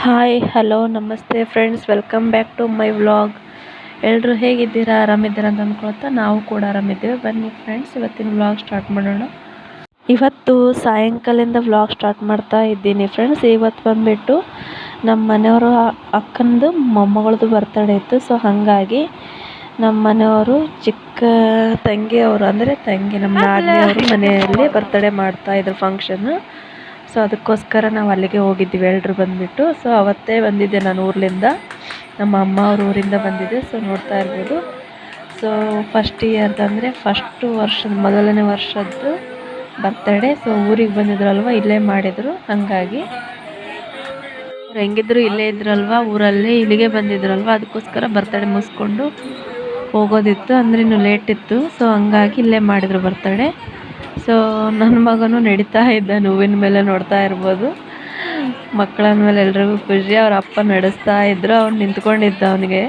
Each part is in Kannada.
ಹಾಯ್ ಹಲೋ ನಮಸ್ತೆ friends, welcome back to my vlog. ಎಲ್ಲರೂ ಹೇಗಿದ್ದೀರಾ? ಆರಾಮಿದ್ದೀರಾ ಅಂತ ಅಂದ್ಕೊಳ್ತಾ ನಾವು ಕೂಡ ಆರಾಮಿದ್ದೇವೆ. ಬನ್ನಿ ಫ್ರೆಂಡ್ಸ್, ಇವತ್ತಿನ ವ್ಲಾಗ್ ಸ್ಟಾರ್ಟ್ ಮಾಡೋಣ. ಇವತ್ತು ಸಾಯಂಕಾಲದಿಂದ ವ್ಲಾಗ್ ಸ್ಟಾರ್ಟ್ ಮಾಡ್ತಾ ಇದ್ದೀನಿ ಫ್ರೆಂಡ್ಸ್. ಇವತ್ತು ಬಂದುಬಿಟ್ಟು ನಮ್ಮ ಮನೆಯವರು ಅಕ್ಕನದು ಮೊಮ್ಮಗಳದ್ದು ಬರ್ತಡೇ ಇತ್ತು. ಸೊ ಹಾಗಾಗಿ ನಮ್ಮ ಮನೆಯವರು ಚಿಕ್ಕ ತಂಗಿಯವರು ಅಂದರೆ ತಂಗಿ ನಮ್ಮ ನಾದಿನಿಯವರು ಮನೆಯಲ್ಲಿ ಬರ್ತಡೇ ಮಾಡ್ತಾಯಿದ್ರು ಫಂಕ್ಷನ್. ಸೊ ಅದಕ್ಕೋಸ್ಕರ ನಾವು ಅಲ್ಲಿಗೆ ಹೋಗಿದ್ವಿ ಎಲ್ಲರೂ ಬಂದುಬಿಟ್ಟು. ಸೊ ಅವತ್ತೇ ಬಂದಿದ್ದೆ ನಾನು ಊರಿಂದ, ನಮ್ಮ ಅಮ್ಮ ಅವ್ರ ಊರಿಂದ ಬಂದಿದ್ದೆ. ಸೊ ನೋಡ್ತಾ ಇರ್ಬೋದು. ಸೊ ಫಸ್ಟ್ ಇಯರ್ದು ಅಂದರೆ ಮೊದಲನೇ ವರ್ಷದ್ದು ಬರ್ತಡೇ. ಸೊ ಊರಿಗೆ ಬಂದಿದ್ರಲ್ವ, ಇಲ್ಲೇ ಮಾಡಿದರು. ಹಾಗಾಗಿ ಅವ್ರು ಹೆಂಗಿದ್ರು ಇಲ್ಲೇ ಇದ್ರಲ್ವ ಊರಲ್ಲಿ, ಇಲ್ಲಿಗೆ ಬಂದಿದ್ರಲ್ವ, ಅದಕ್ಕೋಸ್ಕರ ಬರ್ತಡೇ ಮುಗಿಸ್ಕೊಂಡು ಹೋಗೋದಿತ್ತು. ಅಂದರೆ ಇನ್ನೂ ಲೇಟ್ ಇತ್ತು. ಸೊ ಹಂಗಾಗಿ ಇಲ್ಲೇ ಮಾಡಿದರು ಬರ್ತಡೇ. ಸೊ ನನ್ನ ಮಗನೂ ನಡೀತಾ ಇದ್ದ ಹೂವಿನ ಮೇಲೆ, ನೋಡ್ತಾ ಇರ್ಬೋದು. ಮಕ್ಕಳ ಮೇಲೆ ಎಲ್ರಿಗೂ ಖುಷಿ. ಅವ್ರ ಅಪ್ಪ ನಡೆಸ್ತಾ ಇದ್ರು, ಅವ್ನು ನಿಂತ್ಕೊಂಡಿದ್ದ, ಅವನಿಗೆ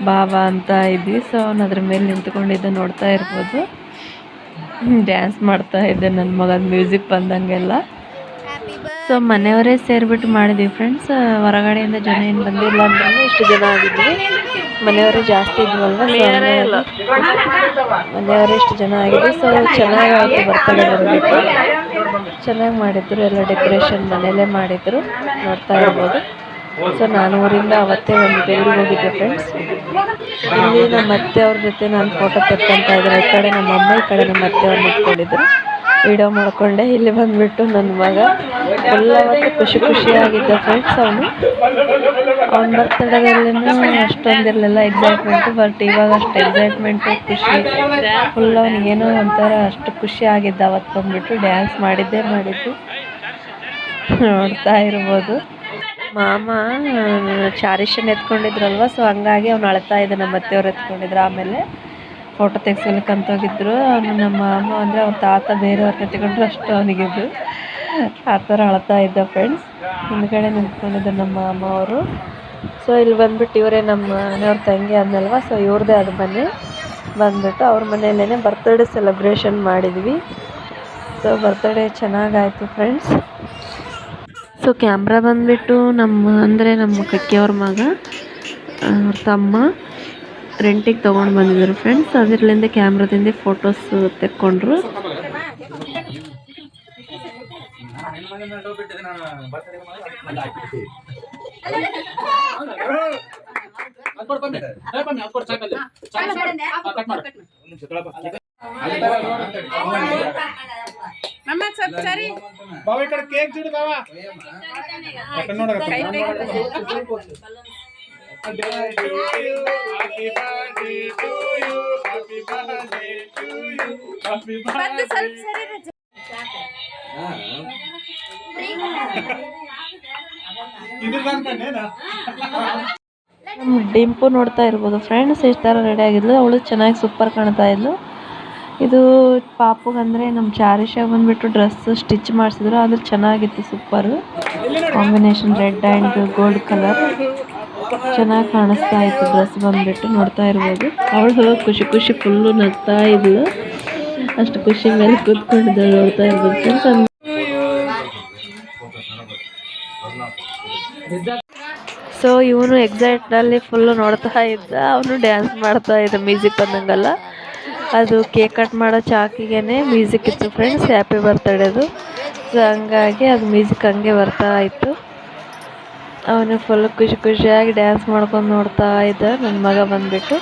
ಬಾಬಾ ಅಂತ ಇದ್ವಿ. ಸೊ ಅವ್ನು ಅದ್ರ ಮೇಲೆ ನಿಂತ್ಕೊಂಡಿದ್ದ, ನೋಡ್ತಾ ಇರ್ಬೋದು. ಡ್ಯಾನ್ಸ್ ಮಾಡ್ತಾ ಇದ್ದೆ ನನ್ನ ಮಗನ ಮ್ಯೂಸಿಕ್ ಬಂದಂಗೆಲ್ಲ. ಸೊ ಮನೆಯವರೇ ಸೇರಿಬಿಟ್ಟು ಮಾಡಿದ್ವಿ ಫ್ರೆಂಡ್ಸ್. ಹೊರಗಡೆಯಿಂದ ಜನ ಏನು ಬಂದಿಲ್ಲ ಅಂದ್ರೂ ಇಷ್ಟು ಜನ ಆಗಿದ್ವಿ. ಮನೆಯವರೇ ಜಾಸ್ತಿ ಇದ್ವಲ್ವ, ಮನೆಯವರೇ ಇಷ್ಟು ಜನ ಆಗಿದ್ವಿ. ಸೊ ಚೆನ್ನಾಗಿ ಆಯಿತು ಬರ್ತಡೇ ಬಂದುಬಿಟ್ಟು. ಚೆನ್ನಾಗಿ ಮಾಡಿದ್ರು, ಎಲ್ಲ ಡೆಕೋರೇಷನ್ ಮನೆಯಲ್ಲೇ ಮಾಡಿದರು, ನೋಡ್ತಾ ಇರ್ಬೋದು. ಸೊ ನಾನು ಊರಿಂದ ಅವತ್ತೇ ಊರಿಗೆ ಹೋಗಿದ್ದೆ ಫ್ರೆಂಡ್ಸ್. ಇಲ್ಲಿ ನಮ್ಮ ಅತ್ತೆ ಅವ್ರ ಜೊತೆ ನಾನು ಫೋಟೋ ತೆಕ್ಕೊತಾ ಇದ್ದೆ. ಈ ಕಡೆ ನಮ್ಮ ಅಮ್ಮ, ಈ ಕಡೆ ನಮ್ಮ ಅತ್ತೆ ಅವ್ರು ನಿಂತ್ಕೊಂಡಿದ್ರು. ವಿಡಿಯೋ ಮಾಡಿಕೊಂಡೆ. ಇಲ್ಲಿ ಬಂದುಬಿಟ್ಟು ನನ್ನ ಮಗ ಅವತ್ತು ಖುಷಿಯಾಗಿದ್ದ ಫ್ರೆಂಡ್ಸ್. ಅವನ ಬರ್ತಡೇದಲ್ಲೂ ಅಷ್ಟೊಂದಿರಲಿಲ್ಲ ಎಕ್ಸೈಟ್ಮೆಂಟು, ಬಟ್ ಇವಾಗ ಅಷ್ಟು ಎಕ್ಸೈಟ್ಮೆಂಟು, ಖುಷಿ ಫುಲ್. ಅವನಿಗೇನೋ ಒಂಥರ ಅಷ್ಟು ಖುಷಿ ಆಗಿದ್ದ. ಅವತ್ತು ಬಂದುಬಿಟ್ಟು ಡ್ಯಾನ್ಸ್ ಮಾಡಿದ್ದು ನೋಡ್ತಾ ಇರ್ಬೋದು. ಮಾಮ ಚಾರಿಷನ್ ಎತ್ಕೊಂಡಿದ್ರಲ್ವ, ಸೊ ಹಂಗಾಗಿ ಅವ್ನು ಅಳ್ತಾ ಇದ್ದ. ನಮ್ಮ ಅತ್ತೆಯವ್ರು ಎತ್ಕೊಂಡಿದ್ರು. ಆಮೇಲೆ ಫೋಟೋ ತೆಗ್ಸಲಿಕ್ಕೆ ಹೋಗಿದ್ರು. ಅವನು ನಮ್ಮ ಮಾಮ ಅಂದರೆ ಅವ್ರ ತಾತ ಬೇರೆಯವ್ರನ್ನ ತೆಗೊಂಡ್ರು, ಅಷ್ಟು ಅವನಿಗಿದ್ದು ಆ ಥರ ಅಳ್ತಾ ಇದ್ದ ಫ್ರೆಂಡ್ಸ್. ಹಿಂದ್ಗಡೆ ನಿಂತ್ಕೊಂಡಿದ್ದ ನಮ್ಮ ಮಾಮ ಅವರು. ಸೊ ಇಲ್ಲಿ ಬಂದುಬಿಟ್ಟು ಇವರೇ ನಮ್ಮ ಮನೆಯವ್ರ ತಂಗಿ ಅಂದಲ್ವ, ಸೊ ಇವ್ರದ್ದೇ ಅದು ಮನೆ. ಬಂದುಬಿಟ್ಟು ಅವ್ರ ಮನೆಯಲ್ಲೇ ಬರ್ತಡೇ ಸೆಲೆಬ್ರೇಷನ್ ಮಾಡಿದ್ವಿ. ಸೊ ಬರ್ತಡೇ ಚೆನ್ನಾಗಾಯಿತು ಫ್ರೆಂಡ್ಸ್. ಸೊ ಕ್ಯಾಮ್ರಾ ಬಂದುಬಿಟ್ಟು ನಮ್ಮ ಕಕ್ಕಿಯವ್ರ ಮಗ, ಅವ್ರ ತಮ್ಮ ರೆಂಟಿಗೆ ತೊಗೊಂಡು ಬಂದಿದ್ರು ಫ್ರೆಂಡ್ಸ್. ಅದರಲ್ಲಿಂದ ಕ್ಯಾಮ್ರಾದಿಂದ ಫೋಟೋಸ್ ತೆಕ್ಕೊಂಡ್ರು. Happy birthday to you, happy birthday to you, happy birthday to you. Dimpu ನೋಡ್ತಾ ಇರ್ಬೋದು ಫ್ರೆಂಡ್ಸ್, ಈ ಥರ ರೆಡಿ ಆಗಿದ್ಲು. ಅವಳು ಚೆನ್ನಾಗಿ ಸೂಪರ್ ಕಾಣ್ತಾ ಇದ್ಲು. ಇದು ಪಾಪುಗಂದರೆ ನಮ್ಮ ಚಾರಿಷಾಗ ಬಂದುಬಿಟ್ಟು ಡ್ರೆಸ್ ಸ್ಟಿಚ್ ಮಾಡಿಸಿದ್ರು. ಅದು ಚೆನ್ನಾಗಿತ್ತು, super combination, red and gold colour ಚೆನ್ನಾಗಿ ಕಾಣಿಸ್ತಾ ಇತ್ತು ಡ್ರೆಸ್ ಬಂದುಬಿಟ್ಟು. ನೋಡ್ತಾ ಇರ್ಬೋದು. ಅವಳು ಖುಷಿ ಫುಲ್ಲು ನಗ್ತಾ ಇದ್ಲು. ಅಷ್ಟು ಖುಷಿ ಮೇಲೆ ಕೂತ್ಕೊಂಡಿದ್ದ, ನೋಡ್ತಾ ಇರ್ಬೋದು ಫ್ರೆಂಡ್ಸ್. ಸೊ ಇವನು ಎಕ್ಸೈಟ್ನಲ್ಲಿ ಫುಲ್ಲು ನೋಡ್ತಾ ಇದ್ದ. ಅವನು ಡ್ಯಾನ್ಸ್ ಮಾಡ್ತಾ ಇದ್ದ, ಮ್ಯೂಸಿಕ್ ಬಂದಂಗಲ್ಲ. ಅದು ಕೇಕ್ ಕಟ್ ಮಾಡೋ ಚಾಕಿಗೆ ಮ್ಯೂಸಿಕ್ ಇತ್ತು ಫ್ರೆಂಡ್ಸ್, ಹ್ಯಾಪಿ ಬರ್ತಡೇದು. ಸೊ ಹಂಗಾಗಿ ಅದು ಮ್ಯೂಸಿಕ್ ಹಂಗೆ ಬರ್ತಾ ಇತ್ತು. ಅವನು ಫುಲ್ ಖುಷಿಯಾಗಿ ಡ್ಯಾನ್ಸ್ ಮಾಡ್ಕೊಂಡು ನೋಡ್ತಾ ಇದ್ದ ನನ್ನ ಮಗ ಬಂದುಬಿಟ್ಟು.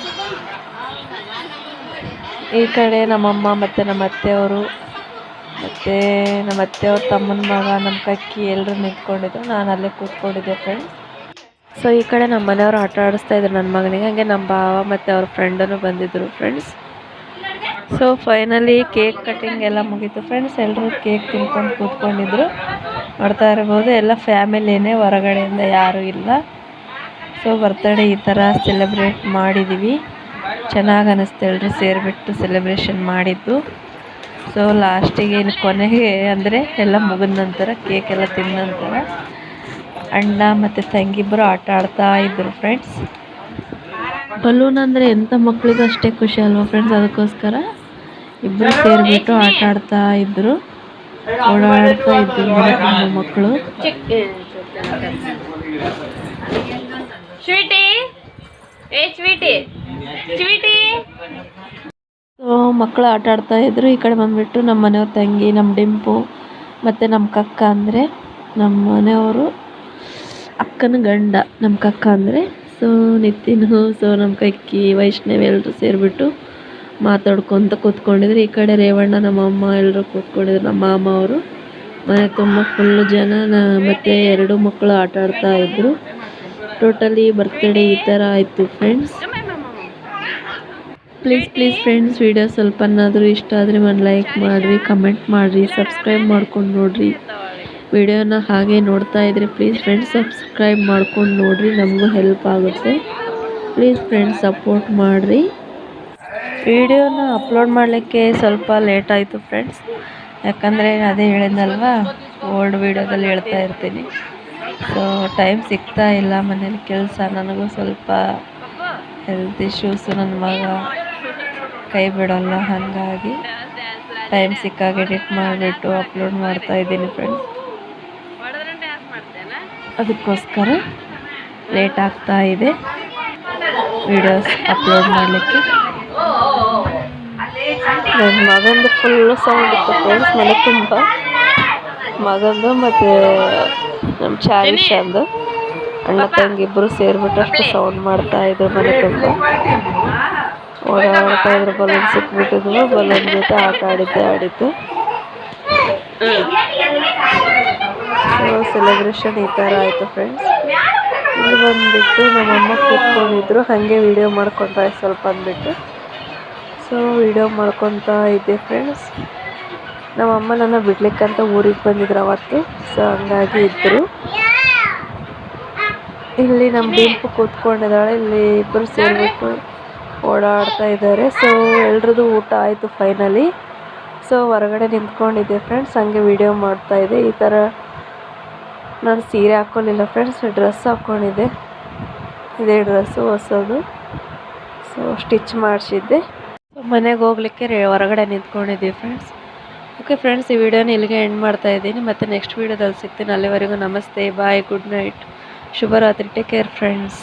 ಈ ಕಡೆ ನಮ್ಮಮ್ಮ ಮತ್ತು ನಮ್ಮ ಅತ್ತೆಯವರು ಮತ್ತು ನಮ್ಮ ಅತ್ತೆಯವ್ರ ತಮ್ಮನ ಮಗ, ನಮ್ಮ ಕಕ್ಕಿ ಎಲ್ಲರೂ ನಿಂತ್ಕೊಂಡಿದ್ರು. ನಾನು ಅಲ್ಲೇ ಕೂತ್ಕೊಂಡಿದ್ದೆ ಫ್ರೆಂಡ್ಸ್. ಸೊ ಈ ಕಡೆ ನಮ್ಮ ಮನೆಯವರು ಆಟ ಆಡಿಸ್ತಾ ಇದ್ರು ನನ್ನ ಮಗನಿಗೆ. ಹಾಗೆ ನಮ್ಮ ಭಾವ ಮತ್ತು ಅವ್ರ ಫ್ರೆಂಡನ್ನು ಬಂದಿದ್ದರು friends. So finally cake cutting ಎಲ್ಲ ಮುಗೀತು ಫ್ರೆಂಡ್ಸ್. ಎಲ್ಲರೂ ಕೇಕ್ ತಿನ್ಕೊಂಡು ಕೂತ್ಕೊಂಡಿದ್ರು, ನೋಡ್ತಾ ಇರ್ಬೋದು. ಎಲ್ಲ ಫ್ಯಾಮಿಲಿನೇ, ಹೊರಗಡೆಯಿಂದ ಯಾರೂ ಇಲ್ಲ. ಸೊ ಬರ್ತಡೇ ಈ ಥರ ಸೆಲೆಬ್ರೇಟ್ ಮಾಡಿದ್ದೀವಿ. ಚೆನ್ನಾಗಿ ಅನ್ನಿಸ್ತು ಎಲ್ಲರೂ ಸೇರಿಬಿಟ್ಟು ಸೆಲೆಬ್ರೇಷನ್ ಮಾಡಿದ್ದು. ಸೊ ಲಾಸ್ಟಿಗೆ ಇಲ್ಲಿ ಕೊನೆಗೆ ಅಂದರೆ ಎಲ್ಲ ಮುಗಿದ ನಂತರ, ಕೇಕ್ ಎಲ್ಲ ತಿಂದ ನಂತರ ಅಣ್ಣ ಮತ್ತು ತಂಗಿಬ್ಬರು ಆಟ ಆಡ್ತಾ ಇದ್ದರು ಫ್ರೆಂಡ್ಸ್. ಬಲೂನ್ ಅಂದರೆ ಎಂಥ ಮಕ್ಕಳಿಗೂ ಅಷ್ಟೇ ಖುಷಿ ಅಲ್ವಾ ಫ್ರೆಂಡ್ಸ್. ಅದಕ್ಕೋಸ್ಕರ ಇಬ್ಬರು ಸೇರಿಬಿಟ್ಟು ಆಟ ಆಡ್ತಾ ಇದ್ದರು, ಓಡಾಡ್ತಾ ಇದ್ದರು ಮಕ್ಕಳು. ಸ್ವೀಟಿ ಏ ಸ್ವೀಟಿ ಸ್ವೀಟಿ. ಸೊ ಮಕ್ಕಳು ಆಟ ಆಡ್ತಾ ಇದ್ರು. ಈ ಕಡೆ ಬಂದುಬಿಟ್ಟು ನಮ್ಮ ಮನೆಯವ್ರ ತಂಗಿ, ನಮ್ಮ ಡಿಂಪು ಮತ್ತು ನಮ್ಮ ಕಕ್ಕ ಅಂದರೆ ನಮ್ಮ ಮನೆಯವರು ಅಕ್ಕನ ಗಂಡ ನಮ್ಮ ಕಕ್ಕ ಅಂದರೆ. ಸೊ ನಿತಿನು, ಸೊ ನಮ್ಮ ಕಕ್ಕಿ, ವೈಷ್ಣವಿ ಎಲ್ಲರೂ ಸೇರಿಬಿಟ್ಟು ಮಾತಾಡ್ಕೊತ ಕೂತ್ಕೊಂಡಿದ್ರು. ಈ ಕಡೆ ರೇವಣ್ಣ, ನಮ್ಮ ಅಮ್ಮ ಎಲ್ಲರೂ ಕೂತ್ಕೊಂಡಿದ್ರು. ನಮ್ಮ ಮಾಮ ಅವರು ಮನೆ ತುಂಬ ಫುಲ್ಲು ಜನ ಮತ್ತು 2 ಮಕ್ಕಳು ಆಟ ಆಡ್ತಾ ಇದ್ರು. ಟೋಟಲಿ ಬರ್ತ್ಡೇ ಈ ಥರ ಆಯಿತು ಫ್ರೆಂಡ್ಸ್. ಪ್ಲೀಸ್ ಫ್ರೆಂಡ್ಸ್, ವಿಡಿಯೋ ಸ್ವಲ್ಪನಾದರೂ ಇಷ್ಟ ಆದರೆ ಒಂದು ಲೈಕ್ ಮಾಡಿರಿ, ಕಮೆಂಟ್ ಮಾಡಿರಿ, ಸಬ್ಸ್ಕ್ರೈಬ್ ಮಾಡ್ಕೊಂಡು ನೋಡಿರಿ. ವಿಡಿಯೋನ ಹಾಗೆ ನೋಡ್ತಾ ಇದ್ದರೆ ಪ್ಲೀಸ್ ಫ್ರೆಂಡ್ಸ್ ಸಬ್ಸ್ಕ್ರೈಬ್ ಮಾಡ್ಕೊಂಡು ನೋಡಿರಿ, ನಮಗೂ ಹೆಲ್ಪ್ ಆಗುತ್ತೆ. ಪ್ಲೀಸ್ ಫ್ರೆಂಡ್ಸ್ ಸಪೋರ್ಟ್ ಮಾಡಿರಿ. ವಿಡಿಯೋನ ಅಪ್ಲೋಡ್ ಮಾಡಲಿಕ್ಕೆ ಸ್ವಲ್ಪ ಲೇಟ್ ಆಯಿತು ಫ್ರೆಂಡ್ಸ್, ಯಾಕಂದರೆ ಅದೇ ಹೇಳಿದ್ನಲ್ವ, ಓಲ್ಡ್ ವೀಡಿಯೋದಲ್ಲಿ ಹೇಳ್ತಾ ಇರ್ತೀನಿ. ಸೊ ಟೈಮ್ ಸಿಗ್ತಾ ಇಲ್ಲ, ಮನೇಲಿ ಕೆಲಸ, ನನಗೂ ಸ್ವಲ್ಪ ಹೆಲ್ತ್ ಇಶ್ಯೂಸು, ನನ್ನ ಮಗ ಕೈ ಬಿಡೋಲ್ಲ, ಹಾಗಾಗಿ ಟೈಮ್ ಸಿಕ್ಕಾಗ ಎಡಿಟ್ ಮಾಡಿಬಿಟ್ಟು ಅಪ್ಲೋಡ್ ಮಾಡ್ತಾ ಇದ್ದೀನಿ ಫ್ರೆಂಡ್ಸ್. ಅದಕ್ಕೋಸ್ಕರ ಲೇಟ್ ಆಗ್ತಾ ಇದೆ ವಿಡಿಯೋಸ್ ಅಪ್ಲೋಡ್ ಮಾಡಲಿಕ್ಕೆ. ನನ್ನ ಮಗಂದು ಫುಲ್ಲು ಸೌಂಡ್ ಇತ್ತು ಫ್ರೆಂಡ್ಸ್ ಮನೆ ತುಂಬ. ಮಗಂದು ಮತ್ತು ನಮ್ಮ ಚಾರಿಷಂದು ಅಣ್ಣ ತಂಗಿ ಇಬ್ಬರು ಸೇರಿಬಿಟ್ಟು ಅಷ್ಟು ಸೌಂಡ್ ಮಾಡ್ತಾಯಿದ್ರು. ಮನೆ ತುಂಬ ಓಡಾಡ್ತಾ ಇದ್ರು. ಬಲೂನ್ ಸಿಕ್ಬಿಟ್ಟಿದ್ವು, ಬಲೂನ್ ಜೊತೆ ಆಟ ಆಡಿದ್ದು. ಸೆಲೆಬ್ರೇಷನ್ ಈ ಥರ ಆಯಿತು ಫ್ರೆಂಡ್ಸ್. ಇಲ್ಲಿ ಬಂದುಬಿಟ್ಟು ನಮ್ಮಮ್ಮ ಕೂತ್ಕೊಂಡಿದ್ರು, ಹಾಗೆ ವೀಡಿಯೋ ಮಾಡ್ಕೊತಾ ಸ್ವಲ್ಪ ಅಂದ್ಬಿಟ್ಟು. ಸೊ ವೀಡಿಯೋ ಮಾಡ್ಕೊತಾ ಇದ್ದೆ ಫ್ರೆಂಡ್ಸ್. ನಮ್ಮಮ್ಮ ನನ್ನ ಬಿಡ್ಲಿಕ್ಕಂತ ಊರಿಗೆ ಬಂದಿದ್ರು ಅವತ್ತು. ಸೊ ಹಂಗಾಗಿ ಇದ್ದರು. ಇಲ್ಲಿ ನಮ್ಮ ಡಿಂಪು ಕೂತ್ಕೊಂಡಿದ್ದಾಳೆ. ಇಲ್ಲಿ ಇಬ್ಬರು ಸೇರಿಬಿಟ್ಟು ಓಡಾಡ್ತಾ ಇದ್ದಾರೆ. ಸೊ ಎಲ್ರದ್ದು ಊಟ ಆಯಿತು ಫೈನಲಿ. ಸೊ ಹೊರಗಡೆ ನಿಂತ್ಕೊಂಡಿದ್ದೆ ಫ್ರೆಂಡ್ಸ್, ಹಾಗೆ ವೀಡಿಯೋ ಮಾಡ್ತಾಯಿದ್ದೆ. ಈ ಥರ ನಾನು ಸೀರೆ ಹಾಕ್ಕೊಳ್ಳಿಲ್ಲ ಫ್ರೆಂಡ್ಸ್, ಡ್ರೆಸ್ ಹಾಕ್ಕೊಂಡಿದ್ದೆ. ಇದೇ ಡ್ರೆಸ್ಸು ಹೊಸದು. ಸೊ ಸ್ಟಿಚ್ ಮಾಡಿಸಿದ್ದೆ. ಮನೆಗೆ ಹೋಗ್ಲಿಕ್ಕೆ ಹೊರಗಡೆ ನಿಂತ್ಕೊಂಡಿದ್ದೀವಿ ಫ್ರೆಂಡ್ಸ್. ಓಕೆ ಫ್ರೆಂಡ್ಸ್, ಈ ವಿಡಿಯೋನ ಇಲ್ಲಿಗೆ ಎಂಡ್ ಮಾಡ್ತಾ ಇದ್ದೀನಿ. ಮತ್ತು ನೆಕ್ಸ್ಟ್ ವೀಡಿಯೋದಲ್ಲಿ ಸಿಗ್ತೀನಿ. ಅಲ್ಲಿವರೆಗೂ ನಮಸ್ತೆ, ಬಾಯ್, ಗುಡ್ ನೈಟ್, ಶುಭರಾತ್ರಿ, ಟೇಕ್ ಕೇರ್ ಫ್ರೆಂಡ್ಸ್.